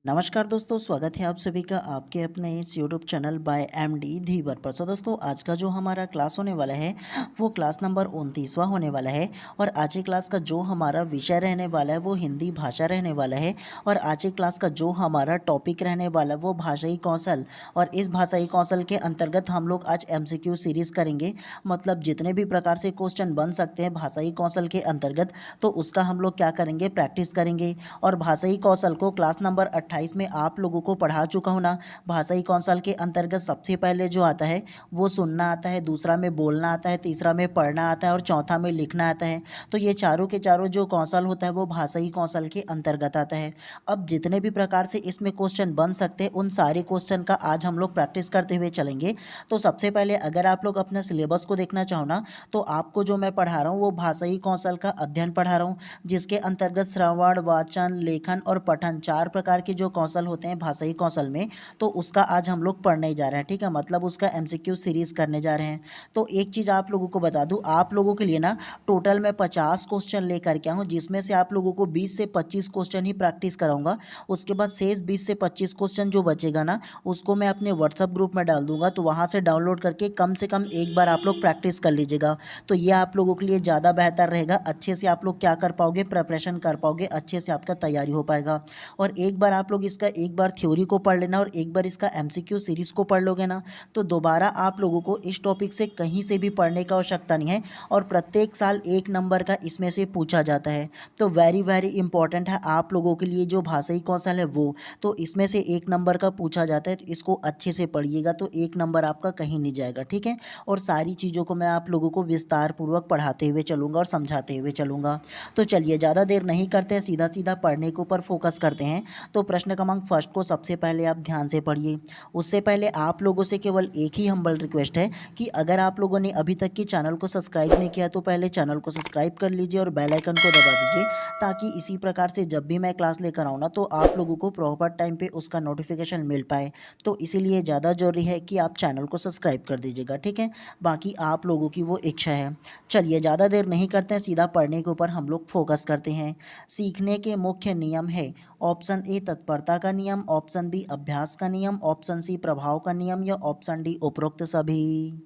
नमस्कार दोस्तों, स्वागत है आप सभी का आपके अपने इस यूट्यूब चैनल बाय एमडी धीवर पर। सो दोस्तों, आज का जो हमारा क्लास होने वाला है वो क्लास नंबर 29वां होने वाला है। और आज की क्लास का जो हमारा विषय रहने वाला है वो हिंदी भाषा रहने वाला है। और आज की क्लास का जो हमारा टॉपिक रहने वाला है वो भाषाई कौशल। और इस भाषाई कौशल के अंतर्गत हम लोग आज एमसीक्यू सीरीज़ करेंगे। मतलब जितने भी प्रकार से क्वेश्चन बन सकते हैं भाषाई कौशल के अंतर्गत, तो उसका हम लोग क्या करेंगे, प्रैक्टिस करेंगे। और भाषाई कौशल को क्लास नंबर 28 में आप लोगों को पढ़ा चुका हूँ ना। भाषाई कौशल के अंतर्गत सबसे पहले जो आता है वो सुनना आता है, दूसरा में बोलना आता है, तीसरा में पढ़ना आता है और चौथा में लिखना आता है। तो ये चारों के चारों जो कौशल होता है वो भाषाई कौशल के अंतर्गत आता है। अब जितने भी प्रकार से इसमें क्वेश्चन बन सकते हैं उन सारे क्वेश्चन का आज हम लोग प्रैक्टिस करते हुए चलेंगे। तो सबसे पहले अगर आप लोग अपने सिलेबस को देखना चाहो ना, तो आपको जो मैं पढ़ा रहा हूँ वो भाषाई कौशल का अध्ययन पढ़ा रहा हूँ, जिसके अंतर्गत श्रवण, वाचन, लेखन और पठन 4 प्रकार के जो कौशल होते हैं भाषाई कौशल में, तो उसका आज हम लोग पढ़ने जा रहे हैं। ठीक है, मतलब उसका एमसीक्यू सीरीज करने जा रहे हैं। तो एक चीज़ आप लोगों को बता दूं, आप लोगों के लिए ना टोटल मैं 50 क्वेश्चन लेकर के आऊँ, जिसमें से आप लोगों को 20 से 25 क्वेश्चन ही प्रैक्टिस कराऊंगा। उसके बाद शेष 20 से 25 क्वेश्चन जो बचेगा ना, उसको मैं अपने व्हाट्सअप ग्रुप में डाल दूंगा। तो वहाँ से डाउनलोड करके कम से कम एक बार आप लोग प्रैक्टिस कर लीजिएगा। तो ये आप लोगों के लिए ज़्यादा बेहतर रहेगा। अच्छे से आप लोग क्या कर पाओगे, प्रिपरेशन कर पाओगे, अच्छे से आपका तैयारी हो पाएगा। और एक बार आप लोग इसका एक बार थ्योरी को पढ़ लेना और एक बार इसका एमसीक्यू सीरीज़ को पढ़ लोगे ना, तो दोबारा आप लोगों को इस टॉपिक से कहीं से भी पढ़ने का आवश्यकता नहीं है। और प्रत्येक साल 1 नंबर का इसमें से पूछा जाता है। तो वेरी वेरी इंपॉर्टेंट है आप लोगों के लिए जो भाषाई कौशल है वो। तो इसमें से 1 नंबर का पूछा जाता है, तो इसको अच्छे से पढ़िएगा तो 1 नंबर आपका कहीं नहीं जाएगा। ठीक है, और सारी चीज़ों को मैं आप लोगों को विस्तार पूर्वक पढ़ाते हुए चलूँगा और समझाते हुए चलूँगा। तो चलिए ज़्यादा देर नहीं करते हैं, सीधा सीधा पढ़ने के ऊपर फोकस करते हैं। तो प्रश्न क्रमांक फर्स्ट को सबसे पहले आप ध्यान से पढ़िए। उससे पहले आप लोगों से केवल एक ही हम्बल रिक्वेस्ट है कि अगर आप लोगों ने अभी तक की चैनल को सब्सक्राइब नहीं किया तो पहले चैनल को सब्सक्राइब कर लीजिए और बेल आइकन को दबा दीजिए, ताकि इसी प्रकार से जब भी मैं क्लास लेकर आऊँ ना तो आप लोगों को प्रॉपर टाइम पे उसका नोटिफिकेशन मिल पाए। तो इसीलिए ज़्यादा ज़रूरी है कि आप चैनल को सब्सक्राइब कर दीजिएगा। ठीक है, बाकी आप लोगों की वो इच्छा है। चलिए ज़्यादा देर नहीं करते हैं, सीधा पढ़ने के ऊपर हम लोग फोकस करते हैं। सीखने के मुख्य नियम है ऑप्शन ए तत्परता का नियम, ऑप्शन बी अभ्यास का नियम, ऑप्शन सी प्रभाव का नियम या ऑप्शन डी उपरोक्त सभी।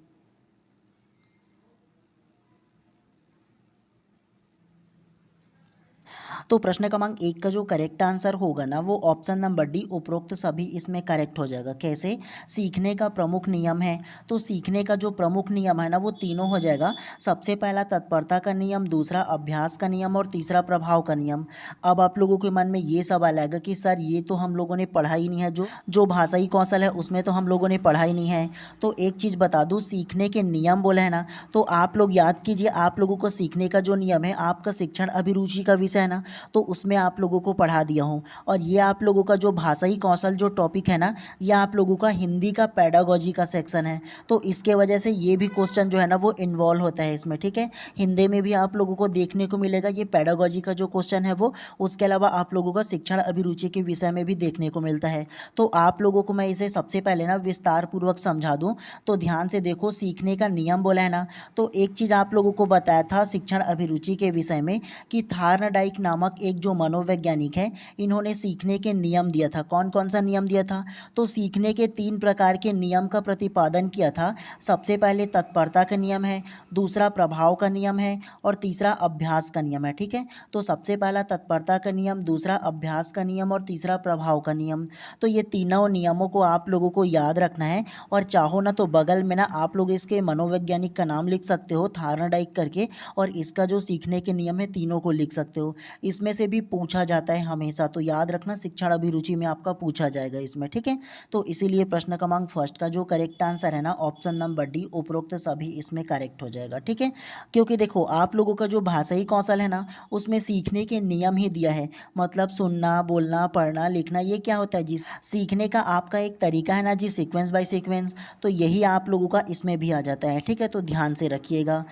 तो प्रश्न क्रमांक 1 का जो करेक्ट आंसर होगा ना वो ऑप्शन नंबर डी उपरोक्त सभी इसमें करेक्ट हो जाएगा। कैसे? सीखने का प्रमुख नियम है, तो सीखने का जो प्रमुख नियम है ना वो तीनों हो जाएगा। सबसे पहला तत्परता का नियम, दूसरा अभ्यास का नियम और तीसरा प्रभाव का नियम। अब आप लोगों के मन में ये सवाल आएगा कि सर ये तो हम लोगों ने पढ़ा ही नहीं है, जो जो भाषाई कौशल है उसमें तो हम लोगों ने पढ़ा ही नहीं है। तो एक चीज़ बता दूँ, सीखने के नियम बोले हैं ना, तो आप लोग याद कीजिए, आप लोगों को सीखने का जो नियम है, आपका शिक्षण अभिरुचि का विषय है ना, तो उसमें आप लोगों को पढ़ा दिया हूँ। और ये आप लोगों का जो भाषाई कौशल जो टॉपिक है ना, ये आप लोगों का हिंदी का पेडागोजी का सेक्शन है। तो इसके वजह से ये भी क्वेश्चन जो है ना वो इन्वॉल्व होता है इसमें। ठीक है, हिंदी में भी आप लोगों को देखने को मिलेगा ये पेडागोजी का जो क्वेश्चन है वो। उसके अलावा आप लोगों का शिक्षण अभिरुचि के विषय में भी देखने को मिलता है। तो आप लोगों को मैं इसे सबसे पहले ना विस्तार पूर्वक समझा दूँ। तो ध्यान से देखो, सीखने का नियम बोला है ना, तो एक चीज़ आप लोगों को बताया था शिक्षण अभिरुचि के विषय में कि थार्नडाइक नामक एक जो मनोवैज्ञानिक है, इन्होंने सीखने के नियम दिया था। कौन कौन सा नियम दिया था? तो सीखने के 3 प्रकार के नियम का प्रतिपादन किया था। सबसे पहले तत्परता का नियम है, दूसरा प्रभाव का नियम है और तीसरा अभ्यास का नियम है। ठीक है, तो सबसे पहला तत्परता का नियम, दूसरा अभ्यास का नियम और तीसरा प्रभाव का नियम। तो ये तीनों नियमों को आप लोगों को याद रखना है। और चाहो ना तो बगल में ना आप लोग इसके मनोवैज्ञानिक का नाम लिख सकते हो थार्नडाइक करके, और इसका जो सीखने के नियम है तीनों को लिख सकते हो। इसमें से भी पूछा जाता है हमेशा, तो याद रखना शिक्षण अभिरुचि में आपका पूछा जाएगा इसमें। ठीक है, तो इसीलिए प्रश्न क्रमांक फर्स्ट का जो करेक्ट आंसर है ना ऑप्शन नंबर डी उपरोक्त सभी इसमें करेक्ट हो जाएगा। ठीक है, क्योंकि देखो आप लोगों का जो भाषाई कौशल है ना उसमें सीखने के नियम ही दिया है। मतलब सुनना, बोलना, पढ़ना, लिखना, ये क्या होता है जी, सीखने का आपका एक तरीका है ना जी, सीक्वेंस बाय सीक्वेंस। तो यही आप लोगों का इसमें भी आ जाता है। ठीक है, तो ध्यान से रखिएगा।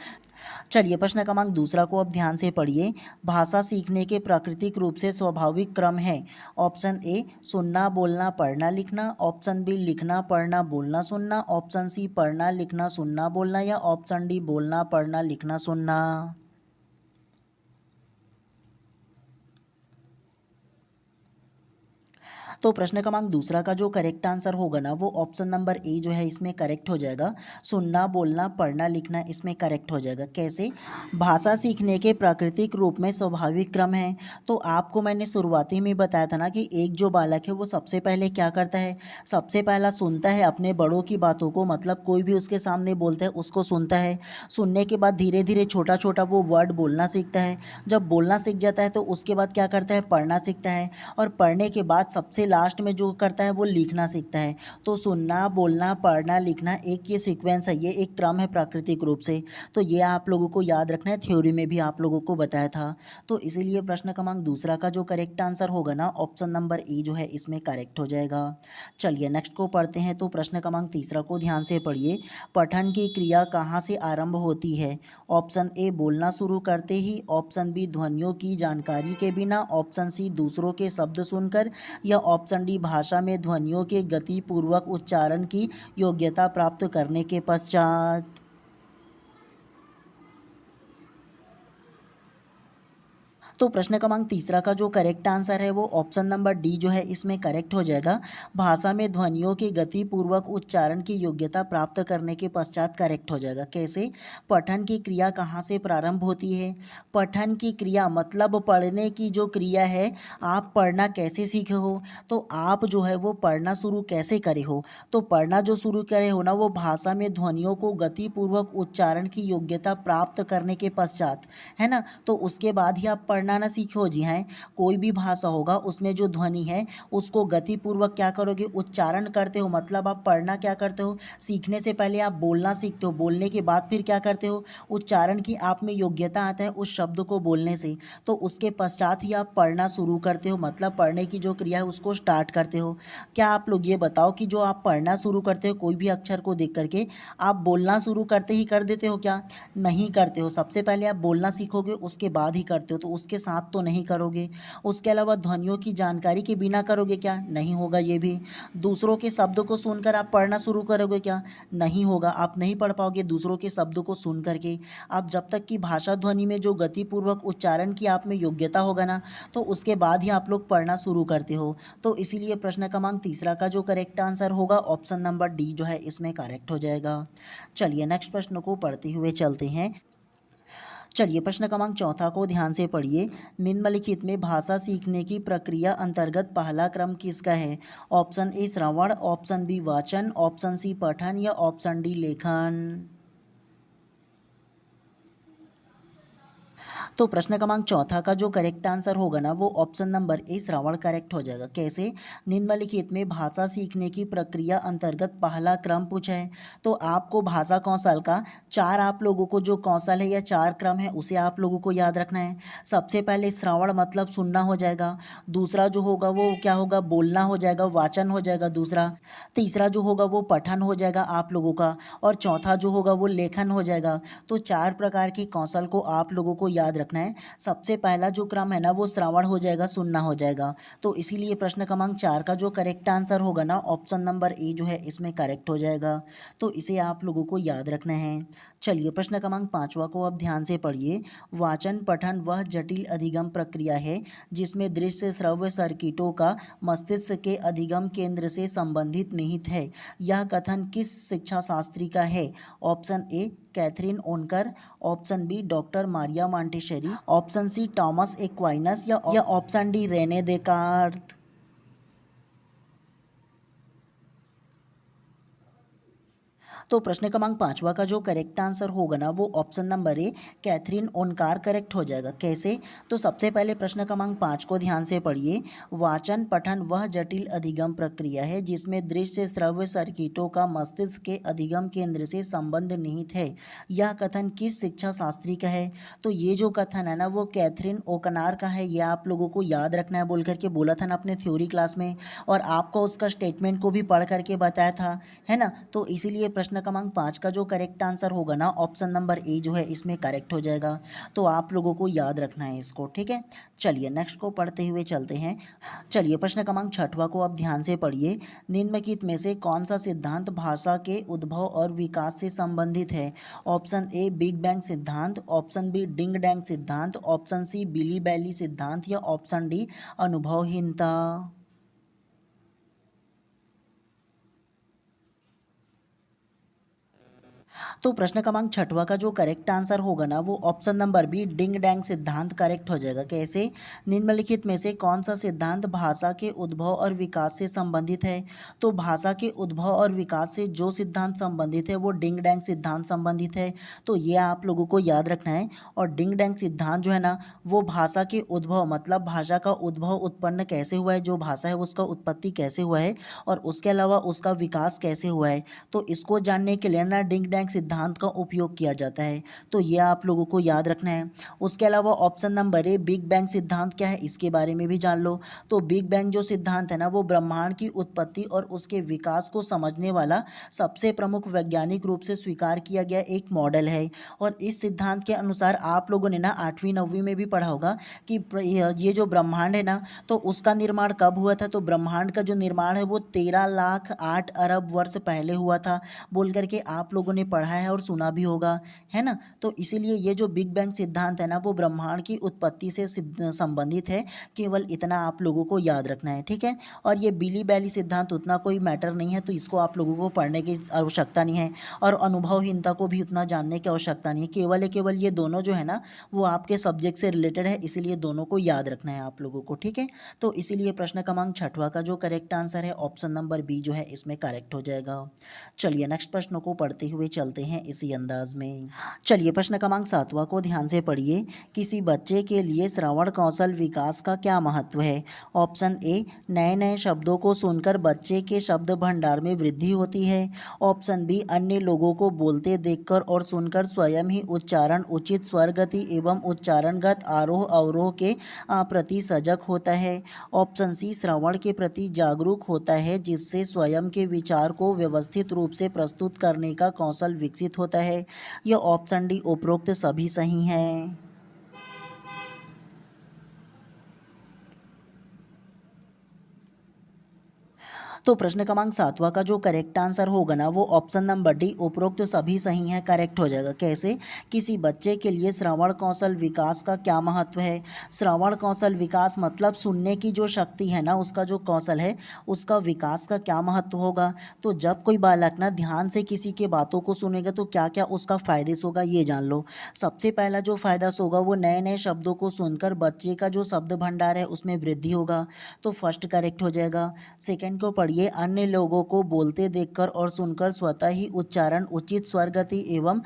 चलिए प्रश्न क्रमांक दूसरा को अब ध्यान से पढ़िए। भाषा सीखने के प्राकृतिक रूप से स्वाभाविक क्रम है। ऑप्शन ए सुनना, बोलना, पढ़ना, लिखना, ऑप्शन बी लिखना, पढ़ना, बोलना, सुनना, ऑप्शन सी पढ़ना, लिखना, सुनना, बोलना या ऑप्शन डी बोलना, पढ़ना, लिखना, सुनना। तो प्रश्न क्रमांक दूसरा का जो करेक्ट आंसर होगा ना वो ऑप्शन नंबर ए जो है इसमें करेक्ट हो जाएगा। सुनना, बोलना, पढ़ना, लिखना इसमें करेक्ट हो जाएगा। कैसे? भाषा सीखने के प्राकृतिक रूप में स्वाभाविक क्रम है। तो आपको मैंने शुरुआती में बताया था ना कि एक जो बालक है वो सबसे पहले क्या करता है, सबसे पहला सुनता है अपने बड़ों की बातों को, मतलब कोई भी उसके सामने बोलता है उसको सुनता है। सुनने के बाद धीरे धीरे छोटा छोटा वो वर्ड बोलना सीखता है। जब बोलना सीख जाता है तो उसके बाद क्या करता है, पढ़ना सीखता है। और पढ़ने के बाद सबसे लास्ट में जो करता है वो लिखना सीखता है। तो सुनना, बोलना, पढ़ना, लिखना एक ये सीक्वेंस है, ये एक क्रम है प्राकृतिक रूप से। तो ये आप लोगों को याद रखना है, थ्योरी में भी आप लोगों को बताया था। तो इसीलिए प्रश्न क्रमांक दूसरा का जो करेक्ट आंसर होगा ना ऑप्शन नंबर ए जो है इसमें करेक्ट हो जाएगा। चलिए नेक्स्ट को पढ़ते हैं। तो प्रश्न क्रमांक तीसरा को ध्यान से पढ़िए। पठन की क्रिया कहाँ से आरंभ होती है? ऑप्शन ए बोलना शुरू करते ही, ऑप्शन बी ध्वनियों की जानकारी के बिना, ऑप्शन सी दूसरों के शब्द सुनकर, या ऑप्शन डी भाषा में ध्वनियों के गतिपूर्वक उच्चारण की योग्यता प्राप्त करने के पश्चात। तो प्रश्न क्रमांक तीसरा का जो करेक्ट आंसर है वो ऑप्शन नंबर डी जो है इसमें करेक्ट हो जाएगा। भाषा में ध्वनियों के गतिपूर्वक उच्चारण की योग्यता प्राप्त करने के पश्चात करेक्ट हो जाएगा। कैसे? पठन की क्रिया कहाँ से प्रारंभ होती है? पठन की क्रिया मतलब पढ़ने की जो क्रिया है, आप पढ़ना कैसे सीखे हो, तो आप जो है वो पढ़ना शुरू कैसे करे हो। तो पढ़ना जो शुरू करे हो ना वो भाषा में ध्वनियों को गतिपूर्वक उच्चारण की योग्यता प्राप्त करने के पश्चात, है ना। तो उसके बाद ही आप पढ़ना ना सीखो। जी हाँ, कोई भी भाषा होगा उसमें जो ध्वनि है उसको गतिपूर्वक क्या करोगे, उच्चारण करते हो। मतलब आप पढ़ना क्या करते हो, सीखने से पहले आप बोलना सीखते हो, बोलने के बाद फिर क्या करते हो, उच्चारण की आप में योग्यता आता है उस शब्द को बोलने से। तो उसके पश्चात ही आप पढ़ना शुरू करते हो, मतलब पढ़ने की जो क्रिया है उसको स्टार्ट करते हो। क्या आप लोग ये बताओ कि जो आप पढ़ना शुरू करते हो कोई भी अक्षर को देख करके, आप बोलना शुरू करते ही कर देते हो क्या? नहीं करते हो। सबसे पहले आप बोलना सीखोगे उसके बाद ही करते हो, तो उसके साथ तो नहीं करोगे। उसके अलावा ध्वनियों की जानकारी के बिना करोगे क्या? नहीं होगा ये भी। दूसरों के शब्दों को सुनकर आप पढ़ना शुरू करोगे क्या? नहीं होगा, आप नहीं पढ़ पाओगे दूसरों के शब्दों को सुन करके। आप जब तक कि भाषा ध्वनि में जो गतिपूर्वक उच्चारण की आप में योग्यता होगा ना, तो उसके बाद ही आप लोग पढ़ना शुरू करते हो। तो इसीलिए प्रश्न क्रमांक तीसरा का जो करेक्ट आंसर होगा ऑप्शन नंबर डी जो है इसमें करेक्ट हो जाएगा। चलिए नेक्स्ट प्रश्न को पढ़ते हुए चलते हैं। चलिए प्रश्न क्रमांक चौथा को ध्यान से पढ़िए। निम्नलिखित में भाषा सीखने की प्रक्रिया अंतर्गत पहला क्रम किसका है? ऑप्शन ए श्रवण, ऑप्शन बी वाचन, ऑप्शन सी पठन, या ऑप्शन डी लेखन। तो प्रश्न क्रमांक चौथा का जो करेक्ट आंसर होगा ना वो ऑप्शन नंबर ए श्रवण करेक्ट हो जाएगा। कैसे? निम्नलिखित में भाषा सीखने की प्रक्रिया अंतर्गत पहला क्रम पूछा है। तो आपको भाषा कौशल का चार आप लोगों को जो कौशल है या चार क्रम है उसे आप लोगों को याद रखना है। सबसे पहले श्रवण मतलब सुनना हो जाएगा। दूसरा जो होगा वो क्या होगा, बोलना हो जाएगा, वाचन हो जाएगा दूसरा। तीसरा जो होगा वो पठन हो जाएगा आप लोगों का, और चौथा जो होगा वो लेखन हो जाएगा। तो चार प्रकार के कौशल को आप लोगों को याद रखना है। सबसे पहला जो क्रम है ना वो श्रवण हो जाएगा, सुनना हो जाएगा। तो इसीलिए प्रश्न क्रमांक चार का जो करेक्ट आंसर होगा ना ऑप्शन नंबर ए जो है इसमें करेक्ट हो जाएगा। तो इसे आप लोगों को याद रखना है। चलिए प्रश्न क्रमांक पांचवा को अब ध्यान से पढ़िए। वाचन पठन वह जटिल अधिगम प्रक्रिया है जिसमें दृश्य श्रव्य सर्किटों का मस्तिष्क के अधिगम केंद्र से संबंधित निहित है। यह कथन किस शिक्षा शास्त्री का है? ऑप्शन ए कैथरीन ओनकर, option B doctor Maria Montessori, option C Thomas Aquinas, या ऑप्शन डी रेने देकार्त। तो प्रश्न क्रमांक पांचवा का जो करेक्ट आंसर होगा ना वो ऑप्शन नंबर ए कैथरीन ओनकार करेक्ट हो जाएगा। कैसे? तो सबसे पहले प्रश्न क्रमांक पाँच को ध्यान से पढ़िए। वाचन पठन वह जटिल अधिगम प्रक्रिया है जिसमें दृश्य श्रव्य सर्किटों का मस्तिष्क के अधिगम केंद्र से संबंध निहित है। यह कथन किस शिक्षा शास्त्री का है? तो ये जो कथन है ना वो कैथरीन ओकनार का है। ये आप लोगों को याद रखना है, बोल करके बोला था ना अपने थ्योरी क्लास में, और आपको उसका स्टेटमेंट को भी पढ़ करके बताया था, है ना। तो इसीलिए प्रश्न क्रमांक पाँच का जो करेक्ट आंसर होगा ना ऑप्शन नंबर ए जो है इसमें करेक्ट हो जाएगा। तो आप लोगों को याद रखना है इसको, ठीक है। चलिए नेक्स्ट को पढ़ते हुए चलते हैं। चलिए प्रश्न क्रमांक छठवा को आप ध्यान से पढ़िए। निम्नलिखित में से कौन सा सिद्धांत भाषा के उद्भव और विकास से संबंधित है? ऑप्शन ए बिग बैंग सिद्धांत, ऑप्शन बी डिंग डैंग सिद्धांत, ऑप्शन सी बिली बैली सिद्धांत, या ऑप्शन डी अनुभवहीनता। तो प्रश्न क्रमांक छठवा का जो करेक्ट आंसर होगा ना वो ऑप्शन नंबर बी डिंग डैंग सिद्धांत करेक्ट हो जाएगा। कैसे? निम्नलिखित में से कौन सा सिद्धांत भाषा के उद्भव और विकास से संबंधित है? तो भाषा के उद्भव और विकास से जो सिद्धांत संबंधित है वो डिंग डैंग सिद्धांत संबंधित है। तो ये आप लोगों को याद रखना है। और डिंग डैंग सिद्धांत जो है ना वो भाषा के उद्भव मतलब भाषा का उद्भव उत्पन्न कैसे हुआ है, जो भाषा है उसका उत्पत्ति कैसे हुआ है और उसके अलावा उसका विकास कैसे हुआ है, तो इसको जानने के लिए ना डिंग डैंग सिद्धांत का उपयोग किया जाता है। तो ये आप लोगों को याद रखना है। उसके अलावा option number a big bang सिद्धांत क्या है, इसके बारे में भी जान लो। तो बिग बैंग जो सिद्धांत है ना वो ब्रह्मांड की उत्पत्ति और उसके विकास को समझने वाला सबसे प्रमुख वैज्ञानिक रूप से स्वीकार किया गया एक मॉडल है। और इस सिद्धांत के अनुसार आप लोगों ने ना 8वीं 9वीं में भी पढ़ा होगा कि ये जो ब्रह्मांड है ना तो उसका निर्माण कब हुआ था। तो ब्रह्मांड का जो निर्माण है वो 13,08,000,000 वर्ष पहले हुआ था बोल करके आप लोगों ने पढ़ा है और सुना भी होगा, है ना। तो इसीलिए ये जो बिग बैंग सिद्धांत है ना वो ब्रह्मांड की उत्पत्ति से संबंधित है। केवल इतना आप लोगों को याद रखना है, ठीक है। और ये बिली बैली सिद्धांत उतना कोई मैटर नहीं है, तो इसको आप लोगों को पढ़ने की आवश्यकता नहीं है और अनुभवहीनता को भी उतना जानने की आवश्यकता नहीं है। केवल ये दोनों जो है ना वो आपके सब्जेक्ट से रिलेटेड है, इसीलिए दोनों को याद रखना है आप लोगों को, ठीक है। तो इसीलिए प्रश्न क्रमांक छठवा का जो करेक्ट आंसर है ऑप्शन नंबर बी जो है इसमें करेक्ट हो जाएगा। चलिए नेक्स्ट प्रश्न को पढ़ते हुए चलते हैं इसी अंदाज में। चलिए प्रश्न क्रमांक सातवां को ध्यान से पढ़िए। किसी बच्चे के लिए श्रवण कौशल विकास का क्या महत्व है? ऑप्शन ए नए नए शब्दों को सुनकर बच्चे के शब्द भंडार में वृद्धि होती है। ऑप्शन बी अन्य लोगों को बोलते देखकर और सुनकर स्वयं ही उच्चारण उचित स्वर गति एवं उच्चारणगत आरोह अवरोह के प्रति सजग होता है। ऑप्शन सी श्रवण के प्रति जागरूक होता है जिससे स्वयं के विचार को व्यवस्थित रूप से प्रस्तुत करने का कौशल विकसित होता है। यह ऑप्शन डी उपरोक्त सभी सही हैं। तो प्रश्न क्रमांक सातवां का जो करेक्ट आंसर होगा ना वो ऑप्शन नंबर डी उपरोक्त सभी सही है करेक्ट हो जाएगा। कैसे? किसी बच्चे के लिए श्रवण कौशल विकास का क्या महत्व है? श्रवण कौशल विकास मतलब सुनने की जो शक्ति है ना उसका जो कौशल है उसका विकास का क्या महत्व होगा। तो जब कोई बालक ना ध्यान से किसी के बातों को सुनेगा तो क्या क्या उसका फायदे से होगा ये जान लो। सबसे पहला जो फायदा होगा वो नए नए शब्दों को सुनकर बच्चे का जो शब्द भंडार है उसमें वृद्धि होगा, तो फर्स्ट करेक्ट हो जाएगा। सेकंड को पढ़िए अन्य लोगों को बोलते देखकर और सुनकर स्वतः ही उच्चारण उचित स्वर गति एवं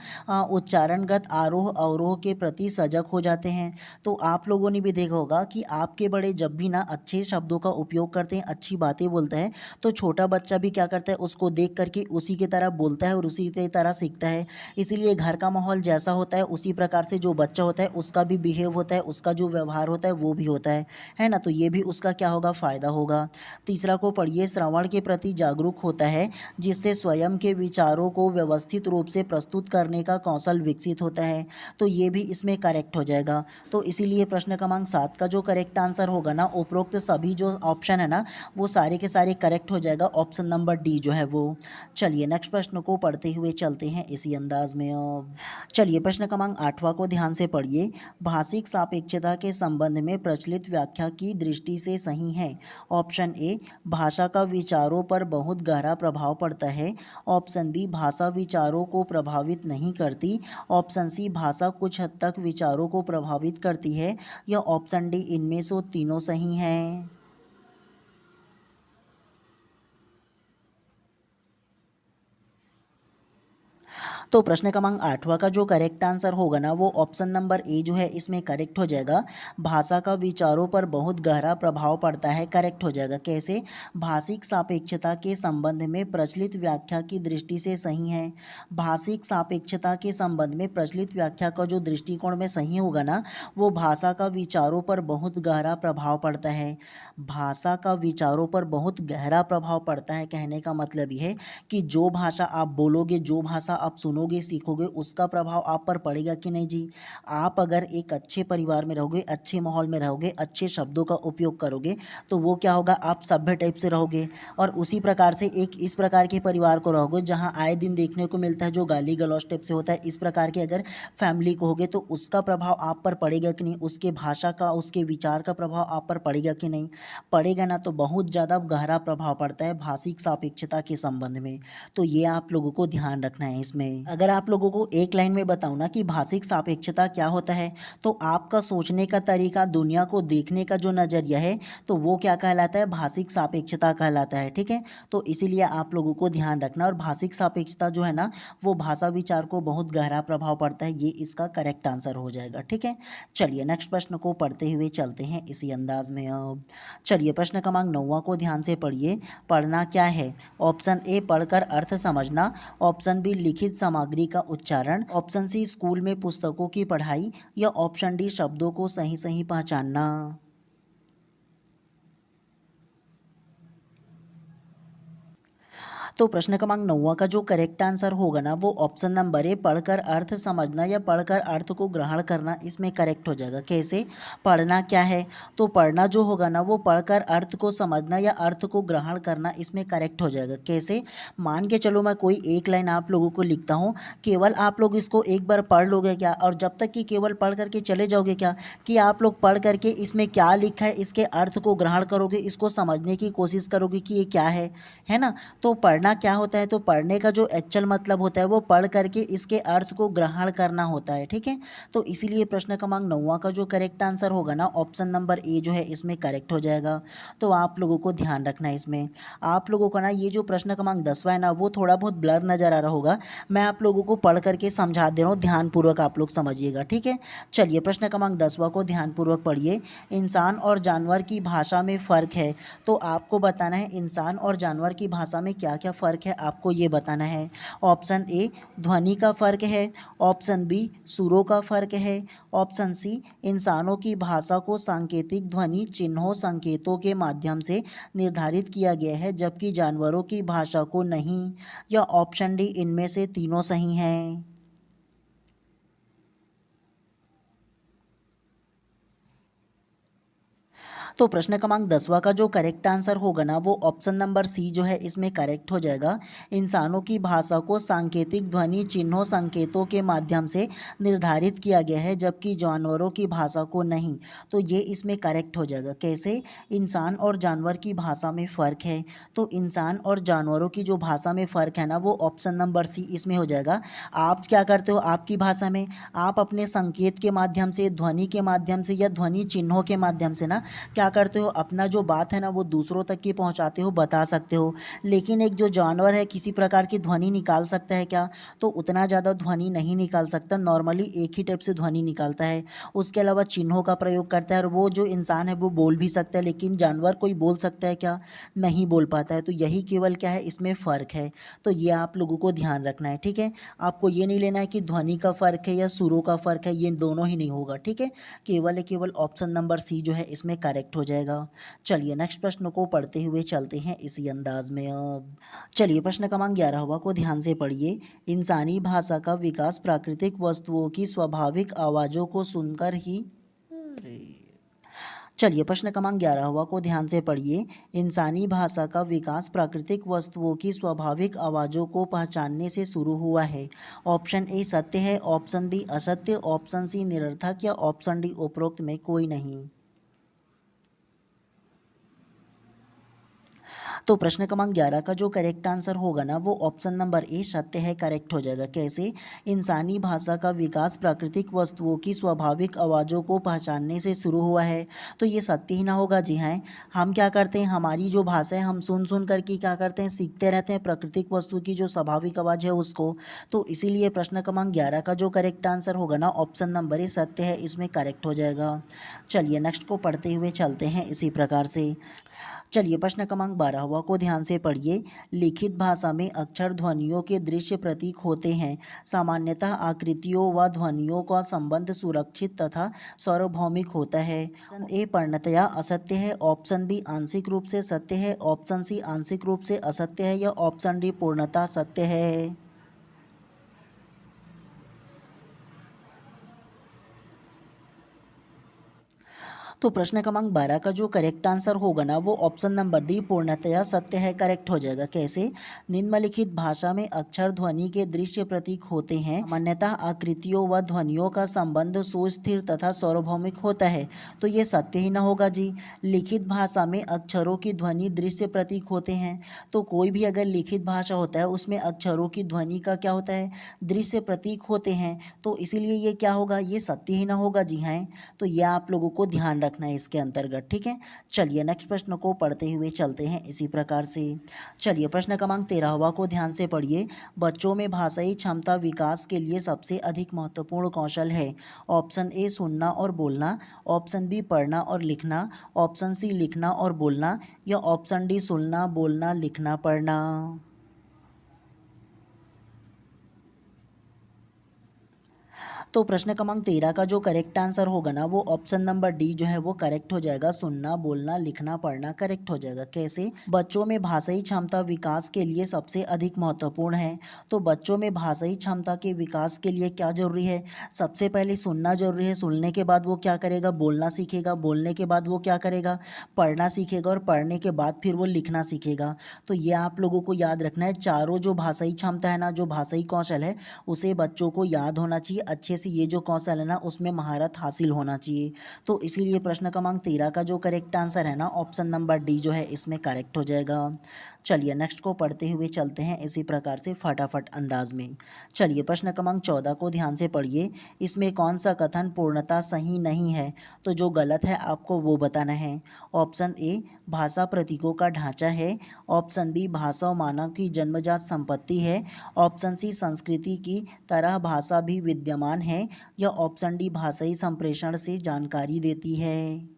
उच्चारणगत आरोह अवरोह के प्रति सजग हो जाते हैं। तो आप लोगों ने भी देखा होगा कि आपके बड़े जब भी ना अच्छे शब्दों का उपयोग करते हैं अच्छी बातें बोलते हैं तो छोटा बच्चा भी क्या करता है उसको देख करके उसी की तरह बोलता है और उसी की तरह सीखता है। इसीलिए घर का माहौल जैसा होता है उसी प्रकार से जो बच्चा होता है उसका भी बिहेव होता है, उसका जो व्यवहार होता है वो भी होता है ना। तो ये भी उसका क्या होगा फायदा होगा। तीसरा को पढ़िए श्रवण के प्रति जागरूक होता है जिससे स्वयं के विचारों को व्यवस्थित रूप से प्रस्तुत करने का कौशल विकसित होता है। तो ये भी इसमें करेक्ट हो जाएगा। तो इसीलिए प्रश्न क्रमांक 7 का जो करेक्ट आंसर होगा ना उपरोक्त सभी जो ऑप्शन है ना वो सारे के सारे करेक्ट हो जाएगा। ऑप्शन नंबर डी जो है वो। चलिए नेक्स्ट प्रश्न को पढ़ते हुए चलते हैं इसी अंदाज में। चलिए प्रश्न क्रमांक 8वां को ध्यान से पढ़िए। भाषिक सापेक्षता के संबंध में प्रचलित व्याख्या की दृष्टि से सही है। ऑप्शन ए भाषा का विचारों पर बहुत गहरा प्रभाव पड़ता है। ऑप्शन बी भाषा विचारों को प्रभावित नहीं करती। ऑप्शन सी भाषा कुछ हद तक विचारों को प्रभावित करती है। या ऑप्शन डी इनमें से तीनों सही हैं। तो प्रश्न क्रमांक 8वां का जो करेक्ट आंसर होगा ना वो ऑप्शन नंबर ए जो है इसमें करेक्ट हो जाएगा। भाषा का विचारों पर बहुत गहरा प्रभाव पड़ता है करेक्ट हो जाएगा। कैसे? भाषिक सापेक्षता के संबंध में प्रचलित व्याख्या की दृष्टि से सही है। भाषिक सापेक्षता के संबंध में प्रचलित व्याख्या का जो दृष्टिकोण में सही होगा ना वो भाषा का विचारों पर बहुत गहरा प्रभाव पड़ता है। भाषा का विचारों पर बहुत गहरा प्रभाव पड़ता है कहने का मतलब ये है कि जो भाषा आप बोलोगे जो भाषा आप सुनोगे सीखोगे उसका प्रभाव आप पर पड़ेगा कि नहीं जी। आप अगर एक अच्छे परिवार में रहोगे अच्छे माहौल में रहोगे अच्छे शब्दों का उपयोग करोगे तो वो क्या होगा आप सभ्य टाइप से रहोगे। और उसी प्रकार से एक इस प्रकार के परिवार को रहोगे जहाँ आए दिन देखने को मिलता है जो गाली गलौज टाइप से होता है, इस प्रकार के अगर फैमिली को होगे तो उसका प्रभाव आप पर पड़ेगा कि नहीं, उसके भाषा का उसके विचार का प्रभाव आप पर पड़ेगा कि नहीं पड़ेगा ना। तो बहुत ज़्यादा गहरा प्रभाव पड़ता है भाषिक सापेक्षता के संबंध में। तो ये आप लोगों को ध्यान रखना है इसमें। अगर आप लोगों को एक लाइन में बताऊँ ना कि भाषिक सापेक्षता क्या होता है, तो आपका सोचने का तरीका, दुनिया को देखने का जो नज़रिया है, तो वो क्या कहलाता है, भाषिक सापेक्षता कहलाता है। ठीक है, तो इसीलिए आप लोगों को ध्यान रखना। और भाषिक सापेक्षता जो है ना, वो भाषा विचार को बहुत गहरा प्रभाव पड़ता है, ये इसका करेक्ट आंसर हो जाएगा। ठीक है, चलिए नेक्स्ट प्रश्न को पढ़ते हुए चलते हैं इसी अंदाज में। अब चलिए प्रश्न क्रमांक 9 को ध्यान से पढ़िए। पढ़ना क्या है? ऑप्शन ए पढ़कर अर्थ समझना, ऑप्शन बी लिखित सामग्री का उच्चारण, ऑप्शन सी स्कूल में पुस्तकों की पढ़ाई, या ऑप्शन डी शब्दों को सही सही पहचानना। तो प्रश्न क्रमांक 9 का जो करेक्ट आंसर होगा ना, वो ऑप्शन नंबर ए पढ़कर अर्थ समझना या पढ़कर अर्थ को ग्रहण करना, इसमें करेक्ट हो जाएगा। कैसे? पढ़ना क्या है? तो पढ़ना जो होगा ना, वो पढ़कर अर्थ को समझना या अर्थ को ग्रहण करना, इसमें करेक्ट हो जाएगा। कैसे? मान के चलो मैं कोई एक लाइन आप लोगों को लिखता हूँ, केवल आप लोग इसको एक बार पढ़ लोगे क्या? और जब तक कि केवल पढ़ करके चले जाओगे क्या, कि आप लोग पढ़ करके इसमें क्या लिखा है इसके अर्थ को ग्रहण करोगे, इसको समझने की कोशिश करोगे कि ये क्या है ना? तो पढ़ना क्या होता है, तो पढ़ने का जो एक्चुअल मतलब होता है, वो पढ़ करके इसके अर्थ को ग्रहण करना होता है। ठीक है, तो इसीलिए प्रश्न क्रमांक 9 का जो करेक्ट आंसर होगा ना, ऑप्शन नंबर ए जो है इसमें करेक्ट हो जाएगा। तो आप लोगों को ध्यान रखना है इसमें। आप लोगों को ना ये जो प्रश्न क्रमांक 10वां है ना, वो थोड़ा बहुत ब्लर नज़र आ रहा होगा, मैं आप लोगों को पढ़ करके समझा दे रहा हूँ, ध्यानपूर्वक आप लोग समझिएगा। ठीक है, चलिए प्रश्न क्रमांक 10वां को ध्यानपूर्वक पढ़िए। इंसान और जानवर की भाषा में फ़र्क है, तो आपको बताना है इंसान और जानवर की भाषा में क्या क्या फ़र्क है, आपको ये बताना है। ऑप्शन ए ध्वनि का फ़र्क है, ऑप्शन बी सुरों का फ़र्क है, ऑप्शन सी इंसानों की भाषा को सांकेतिक ध्वनि चिन्हों संकेतों के माध्यम से निर्धारित किया गया है, जबकि जानवरों की भाषा को नहीं, या ऑप्शन डी इनमें से तीनों सही हैं। तो प्रश्न क्रमांक 10वां का जो करेक्ट आंसर होगा ना, वो ऑप्शन नंबर सी जो है इसमें करेक्ट हो जाएगा। इंसानों की भाषा को सांकेतिक ध्वनि चिन्हों संकेतों के माध्यम से निर्धारित किया गया है, जबकि जानवरों की भाषा को नहीं। तो ये इसमें करेक्ट हो जाएगा। कैसे? इंसान और जानवर की भाषा में फ़र्क है, तो इंसान और जानवरों की जो भाषा में फ़र्क है ना, वो ऑप्शन नंबर सी इसमें हो जाएगा। आप क्या करते हो, आपकी भाषा में आप अपने संकेत के माध्यम से, ध्वनि के माध्यम से या ध्वनि चिन्हों के माध्यम से ना क्या करते हो, अपना जो बात है ना, वो दूसरों तक की पहुंचाते हो, बता सकते हो। लेकिन एक जो जानवर है, किसी प्रकार की ध्वनि निकाल सकता है क्या? तो उतना ज़्यादा ध्वनि नहीं निकाल सकता, नॉर्मली एक ही टाइप से ध्वनि निकालता है। उसके अलावा चिन्हों का प्रयोग करता है, और वो जो इंसान है वो बोल भी सकता है, लेकिन जानवर कोई बोल सकता है क्या? नहीं बोल पाता है। तो यही केवल क्या है, इसमें फ़र्क है। तो ये आप लोगों को ध्यान रखना है। ठीक है, आपको ये नहीं लेना है कि ध्वनि का फ़र्क है या सुरों का फ़र्क है, ये दोनों ही नहीं होगा। ठीक है, केवल ऑप्शन नंबर सी जो है इसमें करेक्ट हो जाएगा। चलिए नेक्स्ट प्रश्न को पढ़ते हुए चलते हैं इसी अंदाज में। अब चलिए प्रश्न क्रमांक 11वां को ध्यान से पढ़िए। इंसानी भाषा का विकास प्राकृतिक वस्तुओं की स्वाभाविक आवाज़ों को सुनकर ही अरे चलिए प्रश्न क्रमांक 11वां को ध्यान से पढ़िए। इंसानी भाषा का विकास प्राकृतिक वस्तुओं की स्वाभाविक आवाज़ों को पहचानने से शुरू हुआ है। ऑप्शन ए सत्य है, ऑप्शन बी असत्य, ऑप्शन सी निरर्थक, या ऑप्शन डी उपरोक्त में कोई नहीं। तो प्रश्न क्रमांक 11 का जो करेक्ट आंसर होगा ना, वो ऑप्शन नंबर ए सत्य है करेक्ट हो जाएगा। कैसे? इंसानी भाषा का विकास प्राकृतिक वस्तुओं की स्वाभाविक आवाज़ों को पहचानने से शुरू हुआ है, तो ये सत्य ही ना होगा। जी हाँ, हम क्या करते हैं, हमारी जो भाषा है हम सुन सुन करके क्या करते हैं, सीखते रहते हैं प्राकृतिक वस्तु की जो स्वाभाविक आवाज़ है उसको। तो इसीलिए प्रश्न क्रमांक 11 का जो करेक्ट आंसर होगा ना, ऑप्शन नंबर ए सत्य है, इसमें करेक्ट हो जाएगा। चलिए नेक्स्ट को पढ़ते हुए चलते हैं इसी प्रकार से। चलिए प्रश्न क्रमांक 12वां को ध्यान से पढ़िए। लिखित भाषा में अक्षर ध्वनियों के दृश्य प्रतीक होते हैं। सामान्यतः आकृतियों व ध्वनियों का संबंध सुरक्षित तथा सार्वभौमिक होता है। ऑप्शन ए पूर्णतया असत्य है, ऑप्शन बी आंशिक रूप से सत्य है, ऑप्शन सी आंशिक रूप से असत्य है, या ऑप्शन डी पूर्णतः सत्य है। तो प्रश्न क्रमांक 12 का जो करेक्ट आंसर होगा ना वो ऑप्शन नंबर डी पूर्णतया सत्य है, करेक्ट हो जाएगा। कैसे? निम्नलिखित भाषा में अक्षर ध्वनि के दृश्य प्रतीक होते हैं। सामान्यतः आकृतियों व ध्वनियों का संबंध सुस्थिर तथा सार्वभौमिक होता है, तो ये सत्य ही ना होगा जी। लिखित भाषा में अक्षरों की ध्वनि दृश्य प्रतीक होते हैं, तो कोई भी अगर लिखित भाषा होता है उसमें अक्षरों की ध्वनि का क्या होता है? दृश्य प्रतीक होते हैं, तो इसीलिए ये क्या होगा? ये सत्य ही ना होगा जी। हाँ, तो ये आप लोगों को ध्यान रखना है इसके अंतर्गत, ठीक है। चलिए नेक्स्ट प्रश्न को पढ़ते हुए चलते हैं इसी प्रकार से। चलिए प्रश्न क्रमांक 13वां को ध्यान से पढ़िए। बच्चों में भाषाई क्षमता विकास के लिए सबसे अधिक महत्वपूर्ण कौशल है। ऑप्शन ए सुनना और बोलना, ऑप्शन बी पढ़ना और लिखना, ऑप्शन सी लिखना और बोलना, या ऑप्शन डी सुनना बोलना लिखना पढ़ना। तो प्रश्न क्रमांक 13 का जो करेक्ट आंसर होगा ना वो ऑप्शन नंबर डी जो है वो करेक्ट हो जाएगा। सुनना बोलना लिखना पढ़ना करेक्ट हो जाएगा। कैसे? बच्चों में भाषाई क्षमता विकास के लिए सबसे अधिक महत्वपूर्ण है। तो बच्चों में भाषाई क्षमता के विकास के लिए क्या जरूरी है? सबसे पहले सुनना जरूरी है, सुनने के बाद वो क्या करेगा? बोलना सीखेगा, बोलने के बाद वो क्या करेगा? पढ़ना सीखेगा, और पढ़ने के बाद फिर वो लिखना सीखेगा। तो ये आप लोगों को याद रखना है। चारों जो भाषाई क्षमता है ना, जो भाषाई कौशल है, उसे बच्चों को याद होना चाहिए अच्छे से। ये जो कौशल है ना उसमें महारत हासिल होना चाहिए। तो इसीलिए प्रश्न क्रमांक 13 का जो करेक्ट आंसर है ना ऑप्शन नंबर डी जो है इसमें करेक्ट हो जाएगा। चलिए नेक्स्ट को पढ़ते हुए चलते हैं इसी प्रकार से फटाफट अंदाज में। चलिए प्रश्न क्रमांक 14 को ध्यान से पढ़िए। इसमें कौन सा कथन पूर्णतः सही नहीं है? तो जो गलत है आपको वो बताना है। ऑप्शन ए भाषा प्रतीकों का ढांचा है, ऑप्शन बी भाषा और मानव की जन्मजात संपत्ति है, ऑप्शन सी संस्कृति की तरह भाषा भी विद्यमान है, या ऑप्शन डी भाषाई संप्रेषण से जानकारी देती है।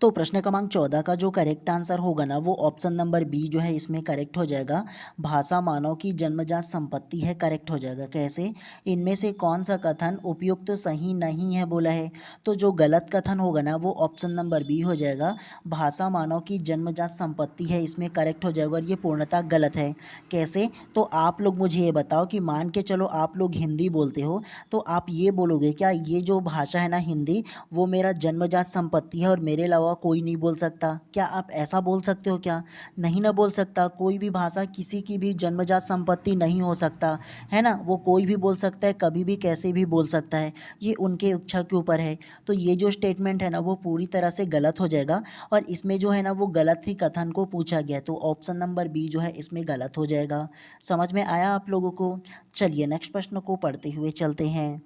तो प्रश्न क्रमांक 14 का जो करेक्ट आंसर होगा ना वो ऑप्शन नंबर बी जो है इसमें करेक्ट हो जाएगा। भाषा मानव की जन्मजात संपत्ति है, करेक्ट हो जाएगा। कैसे? इनमें से कौन सा कथन उपयुक्त सही नहीं है बोला है? तो जो गलत कथन होगा ना वो ऑप्शन नंबर बी हो जाएगा। भाषा मानव की जन्मजात संपत्ति है, इसमें करेक्ट हो जाएगा, और ये पूर्णतः गलत है। कैसे? तो आप लोग मुझे ये बताओ कि मान के चलो आप लोग हिंदी बोलते हो, तो आप ये बोलोगे क्या ये जो भाषा है ना हिंदी वो मेरा जन्मजात संपत्ति है और मेरे अलावा कोई नहीं बोल सकता? क्या आप ऐसा बोल सकते हो क्या? नहीं ना बोल सकता। कोई भी भाषा किसी की भी जन्मजात संपत्ति नहीं हो सकता, है ना। वो कोई भी बोल सकता है, कभी भी कैसे भी बोल सकता है, ये उनके इच्छा के ऊपर है। तो ये जो स्टेटमेंट है ना वो पूरी तरह से गलत हो जाएगा, और इसमें जो है ना वो गलत ही कथन को पूछा गया, तो ऑप्शन नंबर बी जो है इसमें गलत हो जाएगा। समझ में आया आप लोगों को? चलिए नेक्स्ट प्रश्न को पढ़ते हुए चलते हैं।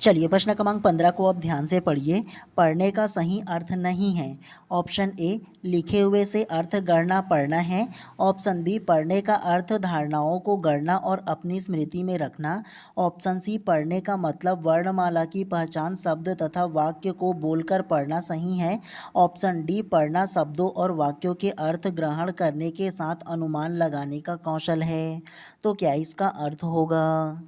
चलिए प्रश्न क्रमांक 15 को आप ध्यान से पढ़िए। पढ़ने का सही अर्थ नहीं है। ऑप्शन ए लिखे हुए से अर्थ गढ़ना पढ़ना है, ऑप्शन बी पढ़ने का अर्थ धारणाओं को गढ़ना और अपनी स्मृति में रखना, ऑप्शन सी पढ़ने का मतलब वर्णमाला की पहचान शब्द तथा वाक्य को बोलकर पढ़ना सही है, ऑप्शन डी पढ़ना शब्दों और वाक्यों के अर्थ ग्रहण करने के साथ अनुमान लगाने का कौशल है। तो क्या इसका अर्थ होगा?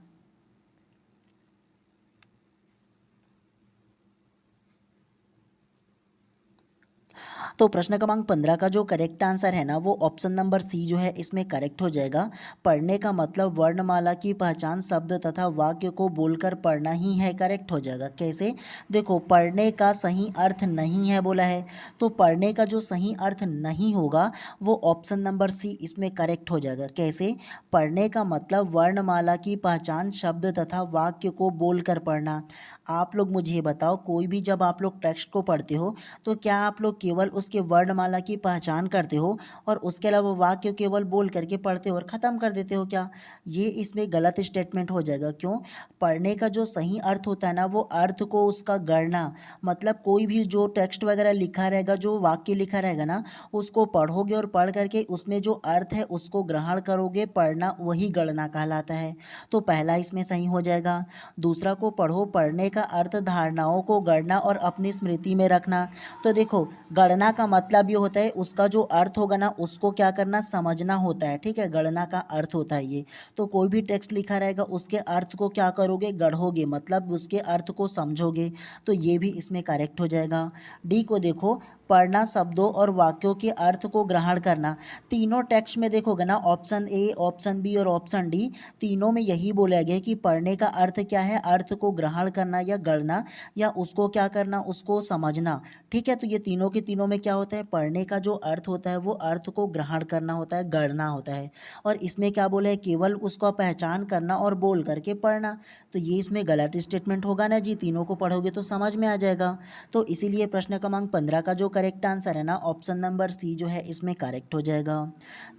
तो प्रश्न क्रमांक 15 का जो करेक्ट आंसर है ना वो ऑप्शन नंबर सी जो है इसमें करेक्ट हो जाएगा। पढ़ने का मतलब वर्णमाला की पहचान शब्द तथा वाक्य को बोलकर पढ़ना ही है, करेक्ट हो जाएगा। कैसे? देखो पढ़ने का सही अर्थ नहीं है बोला है, तो पढ़ने का जो सही अर्थ नहीं होगा वो ऑप्शन नंबर सी इसमें करेक्ट हो जाएगा। कैसे? पढ़ने का मतलब वर्णमाला की पहचान शब्द तथा वाक्य को बोलकर पढ़ना। आप लोग मुझे ये बताओ, कोई भी जब आप लोग टेक्स्ट को पढ़ते हो तो क्या आप लोग केवल उसके वर्णमाला की पहचान करते हो और उसके अलावा वाक्य केवल बोल करके पढ़ते हो और ख़त्म कर देते हो क्या? ये इसमें गलत स्टेटमेंट हो जाएगा। क्यों? पढ़ने का जो सही अर्थ होता है ना वो अर्थ को उसका गढ़ना, मतलब कोई भी जो टेक्स्ट वगैरह लिखा रहेगा, जो वाक्य लिखा रहेगा ना उसको पढ़ोगे और पढ़ करके उसमें जो अर्थ है उसको ग्रहण करोगे, पढ़ना वही गढ़ना कहलाता है। तो पहला इसमें सही हो जाएगा। दूसरा को पढ़ो, पढ़ने का अर्थ धारणाओं को गढ़ना और अपनी स्मृति में रखना। तो देखो गढ़ना का मतलब ये होता है उसका जो अर्थ होगा ना उसको क्या करना, समझना होता है, ठीक है। गणना का अर्थ होता है ये। तो कोई भी टेक्स्ट लिखा रहेगा उसके अर्थ को क्या करोगे, गढ़ोगे, मतलब उसके अर्थ को समझोगे। तो ये भी इसमें करेक्ट हो जाएगा। डी को देखो, पढ़ना, शब्दों और वाक्यों के अर्थ को ग्रहण करना। तीनों टेक्स्ट में देखोगे ना, ऑप्शन ए, ऑप्शन बी और ऑप्शन डी, तीनों में यही बोला गया है कि पढ़ने का अर्थ क्या है, अर्थ को ग्रहण करना या गढ़ना, या उसको क्या करना, उसको समझना, ठीक है। तो ये तीनों के तीनों में क्या होता है, पढ़ने का जो अर्थ होता है वो अर्थ को ग्रहण करना होता है, गढ़ना होता है। और इसमें क्या बोला है, केवल उसका पहचान करना और बोल करके पढ़ना। तो ये इसमें गलत स्टेटमेंट होगा ना जी, तीनों को पढ़ोगे तो समझ में आ जाएगा। तो इसीलिए प्रश्न क्रमांक 15 का जो करेक्ट आंसर है ना, ऑप्शन नंबर सी जो है इसमें करेक्ट हो जाएगा।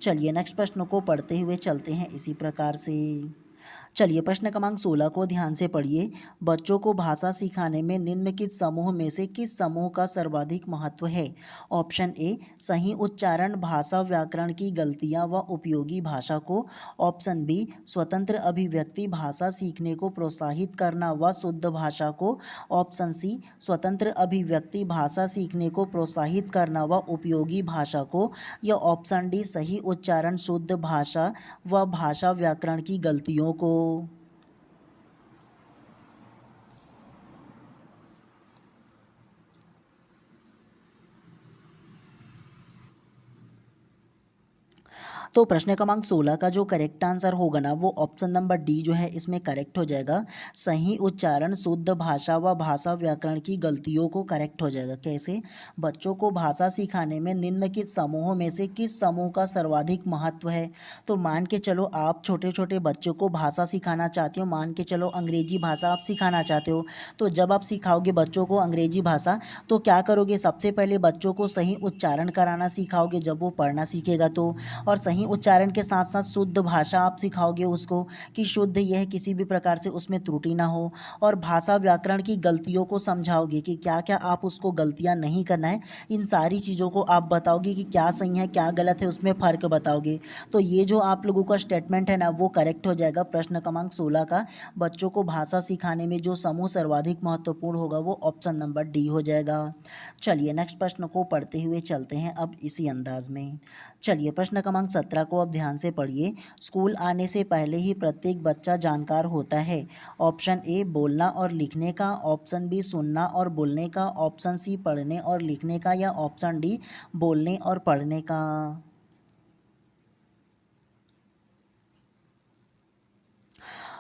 चलिए नेक्स्ट प्रश्न को पढ़ते हुए चलते हैं इसी प्रकार से। चलिए प्रश्न क्रमांक 16 को ध्यान से पढ़िए। बच्चों को भाषा सिखाने में निम्नलिखित समूह में से किस समूह का सर्वाधिक महत्व है। ऑप्शन ए, सही उच्चारण, भाषा व्याकरण की गलतियां व उपयोगी भाषा को। ऑप्शन बी, स्वतंत्र अभिव्यक्ति, भाषा सीखने को प्रोत्साहित करना व शुद्ध भाषा को। ऑप्शन सी, स्वतंत्र अभिव्यक्ति, भाषा सीखने को प्रोत्साहित करना व उपयोगी भाषा को। या ऑप्शन डी, सही उच्चारण, शुद्ध भाषा व भाषा व्याकरण की गलतियों को। तो प्रश्न क्रमांक 16 का जो करेक्ट आंसर होगा ना वो ऑप्शन नंबर डी जो है इसमें करेक्ट हो जाएगा। सही उच्चारण, शुद्ध भाषा व भाषा व्याकरण की गलतियों को करेक्ट हो जाएगा। कैसे, बच्चों को भाषा सिखाने में निम्नलिखित समूहों में से किस समूह का सर्वाधिक महत्व है। तो मान के चलो आप छोटे छोटे बच्चों को भाषा सिखाना चाहते हो, मान के चलो अंग्रेजी भाषा आप सिखाना चाहते हो। तो जब आप सिखाओगे बच्चों को अंग्रेजी भाषा, तो क्या करोगे, सबसे पहले बच्चों को सही उच्चारण कराना सिखाओगे जब वो पढ़ना सीखेगा तो। और सही उच्चारण के साथ साथ शुद्ध भाषा आप सिखाओगे उसको कि शुद्ध यह किसी भी प्रकार से उसमें त्रुटि ना हो। और भाषा व्याकरण की गलतियों को समझाओगे कि क्या क्या आप उसको गलतियां नहीं करना है, इन सारी चीज़ों को आप बताओगे कि क्या सही है क्या गलत है, उसमें फ़र्क बताओगे। तो ये जो आप लोगों का स्टेटमेंट है ना वो करेक्ट हो जाएगा। प्रश्न क्रमांक 16 का बच्चों को भाषा सिखाने में जो समूह सर्वाधिक महत्वपूर्ण होगा वो ऑप्शन नंबर डी हो जाएगा। चलिए नेक्स्ट प्रश्न को पढ़ते हुए चलते हैं अब इसी अंदाज में। चलिए प्रश्न क्रमांक 17 को अब ध्यान से पढ़िए। स्कूल आने से पहले ही प्रत्येक बच्चा जानकार होता है। ऑप्शन ए, बोलना और लिखने का। ऑप्शन बी, सुनना और बोलने का। ऑप्शन सी, पढ़ने और लिखने का। या ऑप्शन डी, बोलने और पढ़ने का।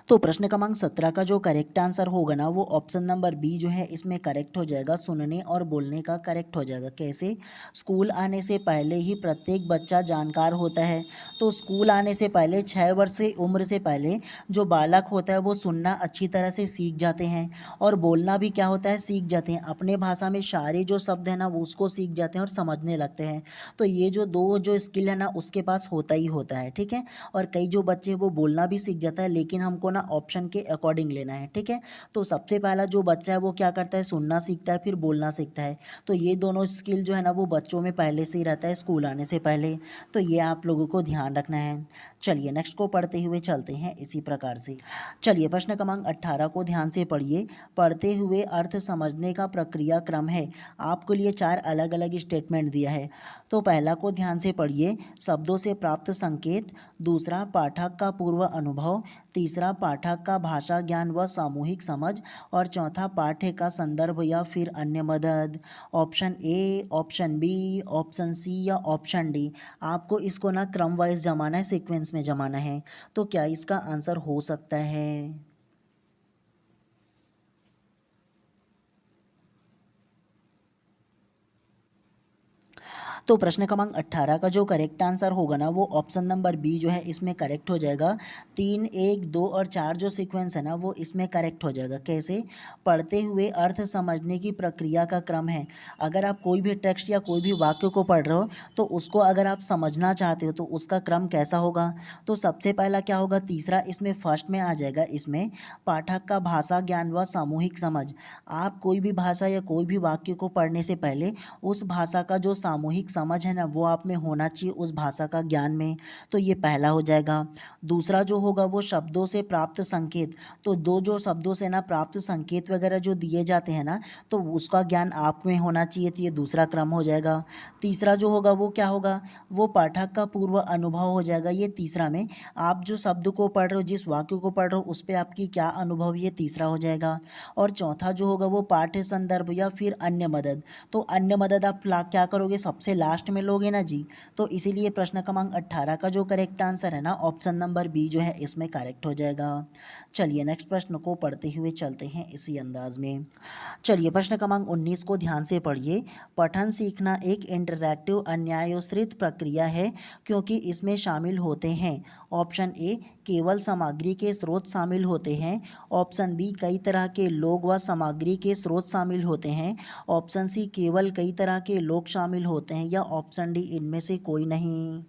तो प्रश्न क्रमांक 17 का जो करेक्ट आंसर होगा ना वो ऑप्शन नंबर बी जो है इसमें करेक्ट हो जाएगा। सुनने और बोलने का करेक्ट हो जाएगा। कैसे, स्कूल आने से पहले ही प्रत्येक बच्चा जानकार होता है। तो स्कूल आने से पहले 6 वर्ष से उम्र से पहले जो बालक होता है वो सुनना अच्छी तरह से सीख जाते हैं और बोलना भी क्या होता है, सीख जाते हैं। अपने भाषा में सारे जो शब्द हैं ना वो उसको सीख जाते हैं और समझने लगते हैं। तो ये जो दो जो स्किल है ना उसके पास होता ही होता है, ठीक है। और कई जो बच्चे वो बोलना भी सीख जाता है, लेकिन हमको ऑप्शन के अकॉर्डिंग लेना है, ठीक है। तो सबसे पहला जो बच्चा है वो क्या करता है, सुनना सीखता है, फिर बोलना सीखता है। तो ये दोनों स्किल जो है ना वो बच्चों में पहले से ही रहता है स्कूल आने से पहले। तो ये आप लोगों को ध्यान रखना है। चलिए नेक्स्ट को पढ़ते हुए चलते हैं इसी प्रकार से। चलिए प्रश्न क्रमांक 18 को ध्यान से पढ़िए। पढ़ते हुए अर्थ समझने का प्रक्रिया क्रम है। आपके लिए 4 अलग अलग स्टेटमेंट दिया है। तो पहला को ध्यान से पढ़िए, शब्दों से प्राप्त संकेत। दूसरा, पाठक का पूर्व अनुभव। तीसरा, पाठक का भाषा ज्ञान व सामूहिक समझ। और चौथा, पाठ्य का संदर्भ या फिर अन्य मदद। Option A, option B, option C या ऑप्शन डी। आपको इसको ना क्रम वाइज जमाना है, सीक्वेंस में जमाना है। तो क्या इसका आंसर हो सकता है। तो प्रश्न क्रमांक 18 का जो करेक्ट आंसर होगा ना वो ऑप्शन नंबर बी जो है इसमें करेक्ट हो जाएगा। 3, 1, 2 और 4 जो सीक्वेंस है ना वो इसमें करेक्ट हो जाएगा। कैसे, पढ़ते हुए अर्थ समझने की प्रक्रिया का क्रम है। अगर आप कोई भी टेक्स्ट या कोई भी वाक्य को पढ़ रहे हो तो उसको अगर आप समझना चाहते हो तो उसका क्रम कैसा होगा। तो सबसे पहला क्या होगा, तीसरा इसमें फर्स्ट में आ जाएगा। इसमें पाठक का भाषा ज्ञान व सामूहिक समझ। आप कोई भी भाषा या कोई भी वाक्य को पढ़ने से पहले उस भाषा का जो सामूहिक समझ है ना वो आप में होना चाहिए उस भाषा का ज्ञान में, तो ये पहला हो जाएगा। दूसरा जो होगा वो शब्दों से प्राप्त संकेत, तो दो जो शब्दों से ना प्राप्त संकेत वगैरह जो दिए जाते हैं ना, तो उसका ज्ञान आप में होना चाहिए, तो ये दूसरा क्रम हो जाएगा। तीसरा जो होगा वो क्या होगा, वो पाठक का पूर्व अनुभव हो जाएगा, ये तीसरा में। आप जो शब्द को पढ़ रहे हो, जिस वाक्य को पढ़ रहे हो, उस पर आपकी क्या अनुभव, ये तीसरा हो जाएगा। और चौथा जो होगा वो पाठ्य संदर्भ या फिर अन्य मदद, तो अन्य मदद आप क्या करोगे, सबसे लास्ट में लोगे ना जी। तो इसीलिए प्रश्न क्रमांक 18 का जो करेक्ट आंसर है ना, ऑप्शन नंबर बी जो है इसमें करेक्ट हो जाएगा। चलिए नेक्स्ट प्रश्न को पढ़ते हुए चलते हैं इसी अंदाज में। चलिए प्रश्न क्रमांक 19 को ध्यान से पढ़िए। पठन सीखना एक इंटरैक्टिव अन्यायोश्रित प्रक्रिया है क्योंकि इसमें शामिल होते हैं। ऑप्शन ए, केवल सामग्री के स्रोत शामिल होते हैं। ऑप्शन बी, कई तरह के लोग व सामग्री के स्रोत शामिल होते हैं। ऑप्शन सी, केवल कई तरह के लोग शामिल होते हैं। या ऑप्शन डी, इनमें से कोई नहीं।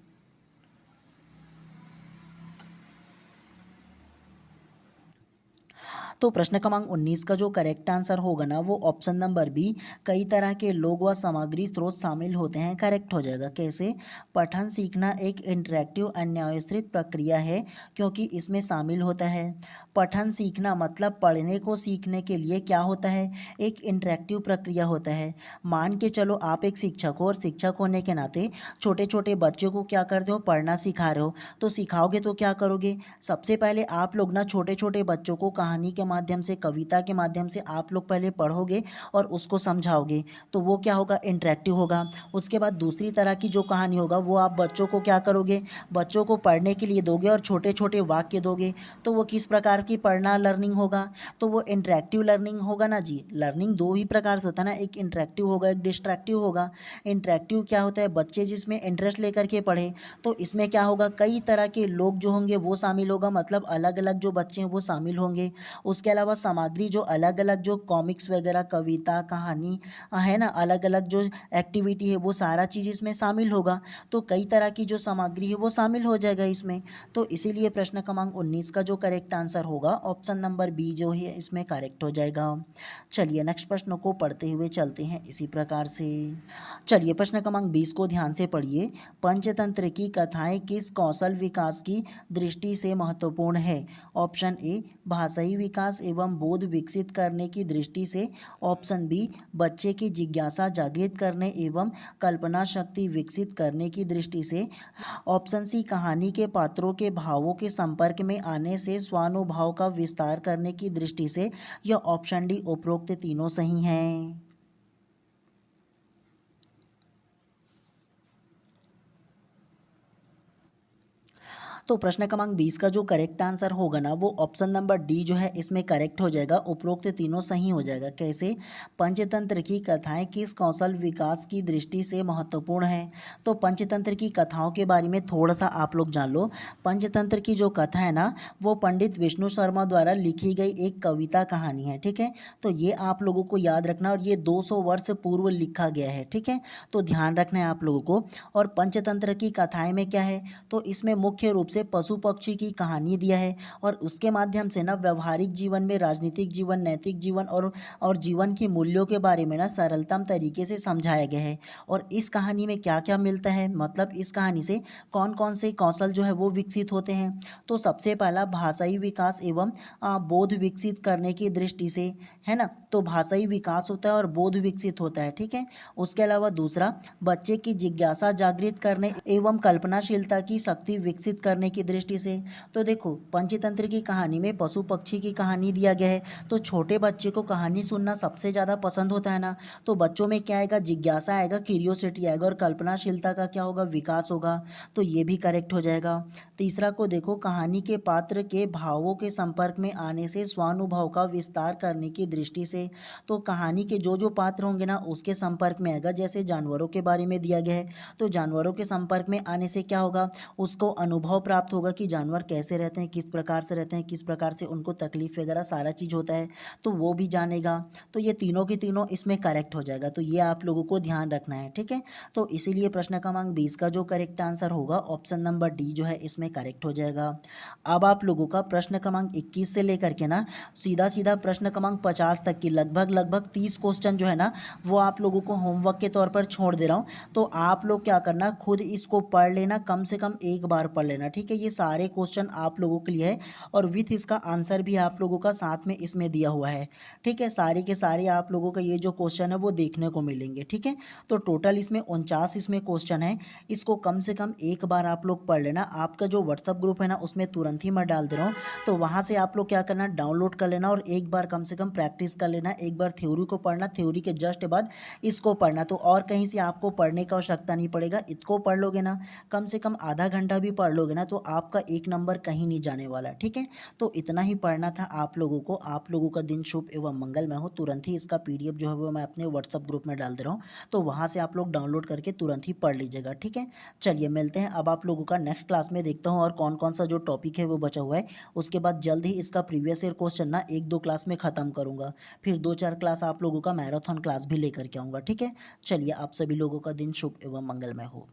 तो प्रश्न क्रमांक 19 का जो करेक्ट आंसर होगा ना वो ऑप्शन नंबर बी, कई तरह के लोग व सामग्री स्रोत शामिल होते हैं, करेक्ट हो जाएगा। कैसे, पठन सीखना एक इंटरैक्टिव अन्यायोश्रित प्रक्रिया है क्योंकि इसमें शामिल होता है। पठन सीखना मतलब पढ़ने को सीखने के लिए क्या होता है, एक इंटरैक्टिव प्रक्रिया होता है। मान के चलो आप एक शिक्षक हो और शिक्षक होने के नाते छोटे छोटे बच्चों को क्या करते हो, पढ़ना सिखा रहे हो। तो सिखाओगे तो क्या करोगे, सबसे पहले आप लोग ना छोटे छोटे बच्चों को कहानी के माध्यम से, कविता के माध्यम से आप लोग पहले पढ़ोगे और उसको समझाओगे, तो वो क्या होगा, इंटरेक्टिव होगा। उसके बाद दूसरी तरह की जो कहानी होगा वो आप बच्चों को क्या करोगे, बच्चों को पढ़ने के लिए दोगे और छोटे छोटे वाक्य दोगे, तो वो किस प्रकार की पढ़ना लर्निंग होगा, तो वो इंटरेक्टिव लर्निंग होगा ना जी। लर्निंग दो ही प्रकार से होता है ना, एक इंटरेक्टिव होगा, एक डिस्ट्रैक्टिव होगा। इंटरेक्टिव क्या होता है, बच्चे जिसमें इंटरेस्ट लेकर के पढ़े, तो इसमें क्या होगा, कई तरह के लोग जो होंगे वो शामिल होगा, मतलब अलग अलग जो बच्चे हैं वो शामिल होंगे। उसके अलावा सामग्री जो अलग अलग जो कॉमिक्स वगैरह, कविता, कहानी है ना, अलग अलग जो एक्टिविटी है वो सारा चीज़ इसमें शामिल होगा। तो कई तरह की जो सामग्री है वो शामिल हो जाएगा इसमें। तो इसीलिए प्रश्न क्रमांक 19 का जो करेक्ट आंसर होगा ऑप्शन नंबर बी जो है इसमें करेक्ट हो जाएगा। चलिए नेक्स्ट प्रश्न को पढ़ते हुए चलते हैं इसी प्रकार से। चलिए प्रश्न क्रमांक 20 को ध्यान से पढ़िए। पंचतंत्र की कथाएं किस कौशल विकास की दृष्टि से महत्वपूर्ण है। ऑप्शन ए, भाषाई विकास एवं बोध विकसित करने की दृष्टि से। ऑप्शन बी, बच्चे की जिज्ञासा जागृत करने एवं कल्पना शक्ति विकसित करने की दृष्टि से। ऑप्शन सी, कहानी के पात्रों के भावों के संपर्क में आने से स्वानुभाव का विस्तार करने की दृष्टि से। या ऑप्शन डी, उपरोक्त तीनों सही हैं। तो प्रश्न क्रमांक 20 का जो करेक्ट आंसर होगा ना वो ऑप्शन नंबर डी जो है इसमें करेक्ट हो जाएगा, उपरोक्त तीनों सही हो जाएगा। कैसे, पंचतंत्र की कथाएं किस कौशल विकास की दृष्टि से महत्वपूर्ण है। तो पंचतंत्र की कथाओं के बारे में थोड़ा सा आप लोग जान लो। पंचतंत्र की जो कथा है ना वो पंडित विष्णु शर्मा द्वारा लिखी गई एक कविता कहानी है, ठीक है। तो ये आप लोगों को याद रखना, और ये 200 वर्ष पूर्व लिखा गया है, ठीक है, तो ध्यान रखना है आप लोगों को। और पंचतंत्र की कथाएं में क्या है, तो इसमें मुख्य रूप से पशु पक्षी की कहानी दिया है, और उसके माध्यम से ना व्यवहारिक जीवन में, राजनीतिक जीवन, नैतिक जीवन और जीवन के मूल्यों के बारे में ना सरलतम तरीके से समझाया गया है। और इस कहानी में क्या क्या मिलता है, मतलब इस कहानी से कौन कौन से कौशल जो है वो विकसित होते हैं। तो सबसे पहला भाषाई विकास एवं बोध विकसित करने की दृष्टि से, है ना, तो भाषाई विकास होता है और बोध विकसित होता है, ठीक है। उसके अलावा दूसरा, बच्चे की जिज्ञासा जागृत करने एवं कल्पनाशीलता की शक्ति विकसित करने की दृष्टि से। तो देखो, पंचतंत्र की कहानी में पशु पक्षी की कहानी दिया गया है, तो छोटे बच्चे को कहानी सुनना सबसे ज़्यादा पसंद होता है ना, तो बच्चों में क्या आएगा, जिज्ञासा आएगा, क्यूरियोसिटी आएगा, और कल्पनाशीलता का क्या होगा, विकास होगा, तो ये भी करेक्ट हो जाएगा। तीसरा को देखो, कहानी के पात्र के भावों के संपर्क में आने से स्वानुभव का विस्तार करने की दृष्टि से। तो कहानी के जो जो पात्र होंगे ना उसके संपर्क में आएगा, जैसे जानवरों के बारे में दिया गया है, तो जानवरों के संपर्क में आने से क्या होगा, उसको अनुभव प्राप्त होगा कि जानवर कैसे रहते हैं, किस प्रकार से रहते हैं, किस प्रकार से उनको तकलीफ वगैरह सारा चीज़ होता है, तो वो भी जानेगा। तो ये तीनों के तीनों इसमें करेक्ट हो जाएगा, तो ये आप लोगों को ध्यान रखना है, ठीक है। तो इसीलिए प्रश्न क्रमांक 20 का जो करेक्ट आंसर होगा ऑप्शन नंबर डी जो है इसमें करेक्ट हो जाएगा। अब आप लोगों का प्रश्न क्रमांक 21 से लेकर के ना सीधा सीधा प्रश्न क्रमांक 50 तक की लगभग 30 क्वेश्चन जो है ना वो आप लोगों को होमवर्क के तौर पर छोड़ दे रहा हूँ। तो आप लोग क्या करना, खुद इसको पढ़ लेना, कम से कम एक बार पढ़ लेना, ठीक है। ये सारे क्वेश्चन आप लोगों के लिए है और विथ इसका आंसर भी आप लोगों का साथ में इसमें दिया हुआ है, ठीक है। सारे के सारे आप लोगों का ये जो क्वेश्चन है वो देखने को मिलेंगे, ठीक है। तो टोटल इसमें 49 इसमें क्वेश्चन है, इसको कम से कम एक बार आप लोग पढ़ लेना। आपका जो व्हाट्सअप ग्रुप है ना उसमें तुरंत ही मैं डाल दे रहा हूँ, तो वहाँ से आप लोग क्या करना, डाउनलोड कर लेना और एक बार कम से कम प्रैक्टिस कर लेना। एक बार थ्योरी को पढ़ना, थ्योरी के जस्ट बाद इसको पढ़ना, तो और कहीं से आपको पढ़ने का आवश्यकता नहीं पड़ेगा। इसको पढ़ लोगे ना, कम से कम आधा घंटा भी पढ़ लोगे ना, तो आपका एक नंबर कहीं नहीं जाने वाला, ठीक है। तो इतना ही पढ़ना था आप लोगों को। आप लोगों का दिन शुभ एवं मंगलमय हो। तुरंत ही इसका पीडीएफ जो है वो मैं अपने व्हाट्सअप ग्रुप में डाल दे रहा हूँ, तो वहाँ से आप लोग डाउनलोड करके तुरंत ही पढ़ लीजिएगा, ठीक है। चलिए मिलते हैं अब आप लोगों का नेक्स्ट क्लास में, देखता हूँ और कौन कौन सा जो टॉपिक है वो बचा हुआ है। उसके बाद जल्द ही इसका प्रीवियस ईयर क्वेश्चन ना 1-2 क्लास में ख़त्म करूँगा, फिर 2-4 क्लास आप लोगों का मैराथन क्लास भी लेकर के आऊँगा, ठीक है। चलिए आप सभी लोगों का दिन शुभ एवं मंगलमय हो।